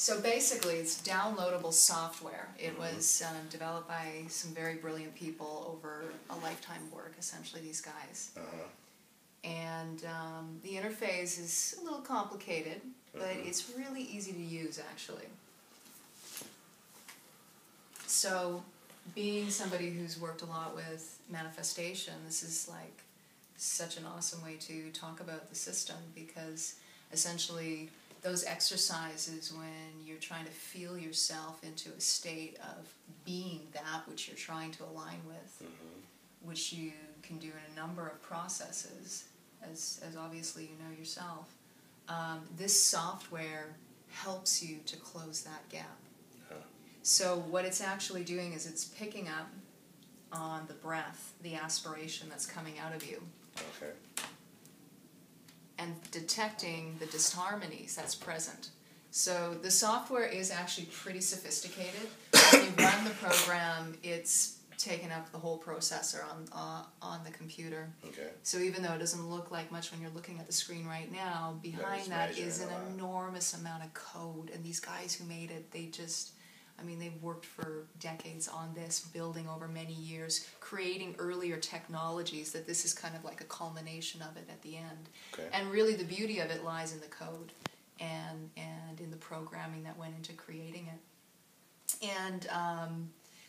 So basically, it's downloadable software. It was developed by some very brilliant people over a lifetime work, essentially, these guys. And the interface is a little complicated, but it's really easy to use, actually. So, being somebody who's worked a lot with manifestation, this is like such an awesome way to talk about the system, because essentially those exercises when you're trying to feel yourself into a state of being that which you're trying to align with, which you can do in a number of processes, as obviously you know yourself, this software helps you to close that gap. So what it's actually doing is it's picking up on the breath, the aspiration that's coming out of you. Okay. And detecting the disharmonies that's present. So the software is actually pretty sophisticated. When you run the program, it's taken up the whole processor on the computer. Okay. So even though it doesn't look like much when you're looking at the screen right now, behind that is an enormous amount of code. And these guys who made it, they just... I mean, they've worked for decades on this, building over many years, creating earlier technologies, that this is kind of like a culmination of it at the end. Okay. And really the beauty of it lies in the code and in the programming that went into creating it. And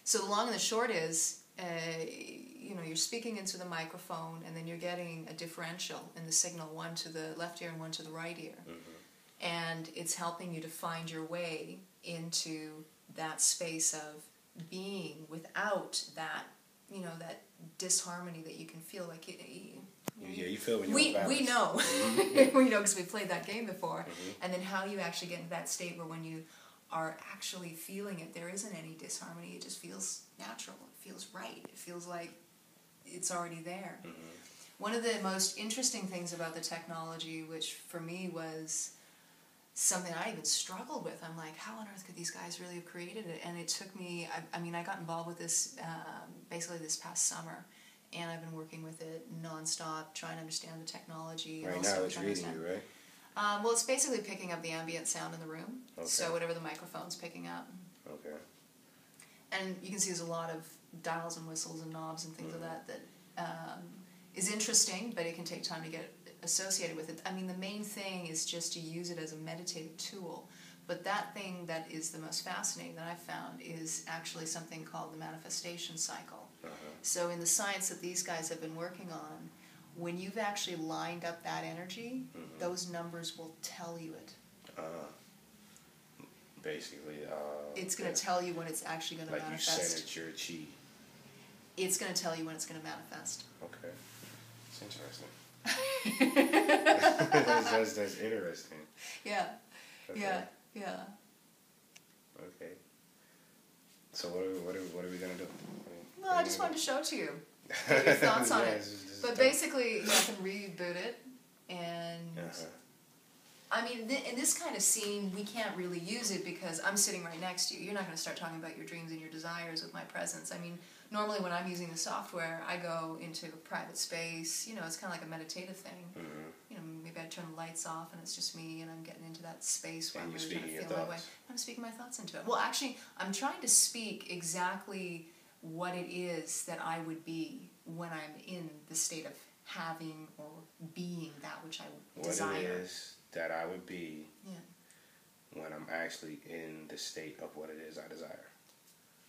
so the long and the short is, you know, you're speaking into the microphone, and then you're getting a differential in the signal, one to the left ear and one to the right ear. And it's helping you to find your way into that space of being without that, you know, that disharmony that you can feel like you feel when you're we know we know because we played that game before. And then how you actually get into that state where when you are actually feeling it, there isn't any disharmony. It just feels natural. It feels right. It feels like it's already there. One of the most interesting things about the technology, which for me was something I even struggled with. I'm like, how on earth could these guys really have created it? And it took me, I mean, I got involved with this basically this past summer, and I've been working with it nonstop, trying to understand the technology. Right now it's reading you, right? Well, it's basically picking up the ambient sound in the room, Okay. so whatever the microphone's picking up. Okay. And you can see there's a lot of dials and whistles and knobs and things of that is interesting, but it can take time to get associated with it. I mean, the main thing is just to use it as a meditative tool. But that thing that is the most fascinating that I've found is actually something called the manifestation cycle. So in the science that these guys have been working on, when you've actually lined up that energy, those numbers will tell you it. Basically, it's going to tell you when it's actually going to manifest. Like you said, it's your chi. It's going to tell you when it's going to manifest. Okay. It's interesting. that's interesting. Yeah. Okay. Yeah. Okay. So what are we gonna do? Well, I just wanted to show it to you. Get your thoughts on it. But basically, you can reboot it, and I mean, in this kind of scene, we can't really use it because I'm sitting right next to you. You're not going to start talking about your dreams and your desires with my presence. I mean, normally when I'm using the software, I go into a private space. You know, it's kind of like a meditative thing. You know, maybe I turn the lights off and it's just me, and I'm getting into that space where I'm really trying to feel my way. I'm speaking my thoughts into it. Well, actually, I'm trying to speak exactly what it is that I would be when I'm in the state of having or being that which I desire. What it is that I would be when I'm actually in the state of what it is I desire.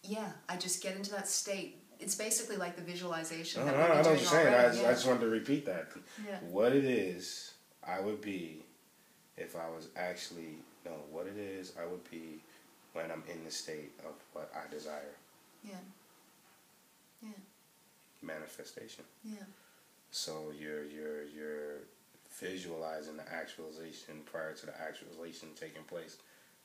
Yeah, I just get into that state. It's basically like the visualization. I know what you're saying. I just wanted to repeat that. Yeah. What it is I would be if I was actually... No, what it is I would be when I'm in the state of what I desire. Yeah. Yeah. Manifestation. Yeah. So you're visualizing the actualization prior to the actualization taking place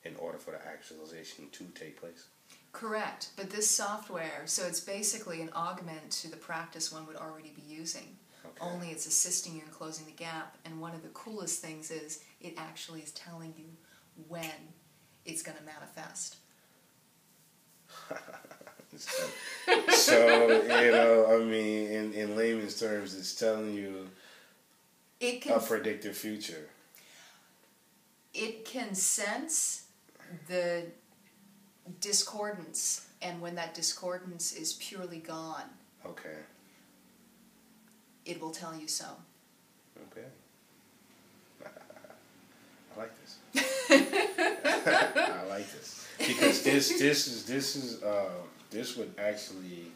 in order for the actualization to take place. Correct. But this software, so it's basically an augment to the practice one would already be using. Okay. Only it's assisting you in closing the gap. And one of the coolest things is it actually is telling you when it's going to manifest. So, you know, I mean, in layman's terms, it's telling you a predictive future. It can sense the discordance, and when that discordance is purely gone, okay, it will tell you so. Okay. I like this. I like this because this would actually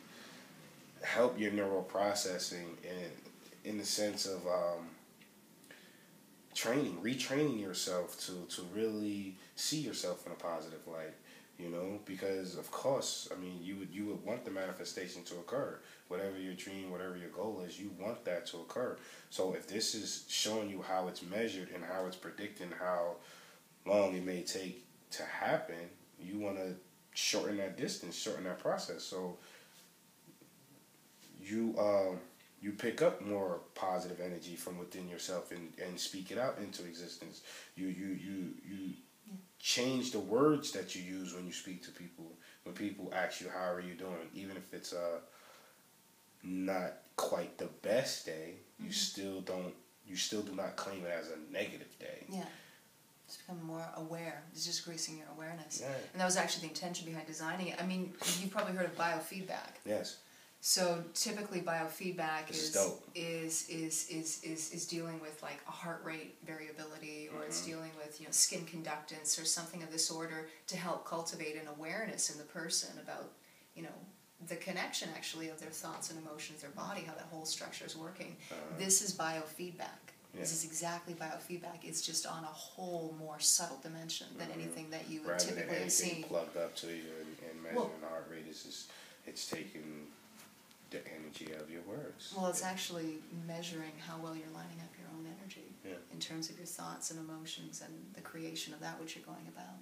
help your neural processing in the sense of retraining yourself to really see yourself in a positive light. You know, because of course, I mean, you would want the manifestation to occur. Whatever your dream, whatever your goal is, you want that to occur. So if this is showing you how it's measured and how it's predicting how long it may take to happen, you want to shorten that distance, shorten that process. So you pick up more positive energy from within yourself and speak it out into existence. You change the words that you use when you speak to people. When people ask you, how are you doing? Even if it's not quite the best day, you still do not claim it as a negative day. Yeah. It's become more aware. It's just increasing your awareness. Yeah. And that was actually the intention behind designing it. I mean, you've probably heard of biofeedback. Yes. So typically biofeedback is dealing with like a heart rate variability, or it's dealing with, you know, skin conductance or something of this order, to help cultivate an awareness in the person about, you know, the connection actually of their thoughts and emotions, their body, how that whole structure is working. This is biofeedback. Yeah. This is exactly biofeedback. It's just on a whole more subtle dimension than anything that you would typically have seen. Plugged up to you and measuring the heart rate it's taking the energy of your words. Well, it's actually measuring how well you're lining up your own energy in terms of your thoughts and emotions and the creation of that which you're going about.